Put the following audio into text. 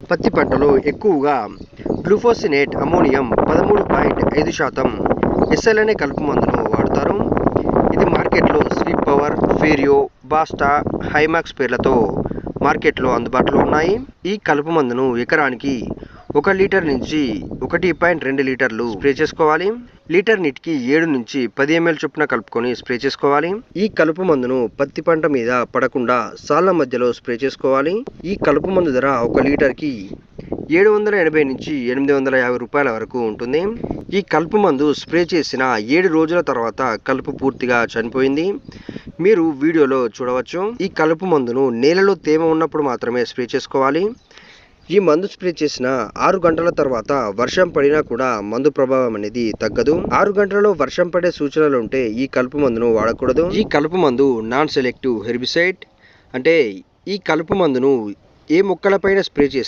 పత్తి పంటలో ఎక్కువగా గ్లూఫోసినేట్ అమోనియం 13.5% ఎస్ఎల్ అనే కలుపు మందును వాడతారు. ఇది మార్కెట్లో స్వీట్ పవర్, ఫేరియో, బాస్టా, హైమాక్స్ పేర్లతో మార్కెట్లో అందుబాటులో ఉన్నాయి. ఈ కలుపు మందును ఎకరానికి 1 లీటర్ నుంచి 1.2 లీటర్లు స్ప్రే చేసుకోవాలి. లీటర్ నీటికి 7 నుంచి 10 ml చొప్పున కలుపుకొని స్ప్రే చేసుకోవాలి. ఈ కలుపు మందును పత్తి పంట మీద పడకుండా సాళ్ల మధ్యలో స్ప్రే చేసుకోవాలి. ఈ కలుపు మందు ధర 1 లీటర్కి 780 నుంచి 850 రూపాయల వరకు ఉంటుంది. ఈ కలుపు మందు స్ప్రే చేసిన 7 రోజుల తర్వాత కలుపు పూర్తిగా చనిపోయింది. మీరు వీడియోలో చూడవచ్చు. ఈ కలుపు మందును నేలలో తేమ ఉన్నప్పుడు మాత్రమే స్ప్రే చేసుకోవాలి. ఈ మందు స్ప్రే చేసిన 6 గంటల తర్వాత వర్షం పడినా కూడా మందు ప్రభావం అనేది తగ్గదు. 6 గంటలలో వర్షం పడే సూచనలు ఉంటే ఈ కలుపు మందును వాడకూడదు. ఈ కలుపు మందు నాన్ సెలెక్టివ్ హెర్బిసైడ్, అంటే ఈ కలుపు మందును ఏ మొక్కలపైన స్ప్రే చేస్తే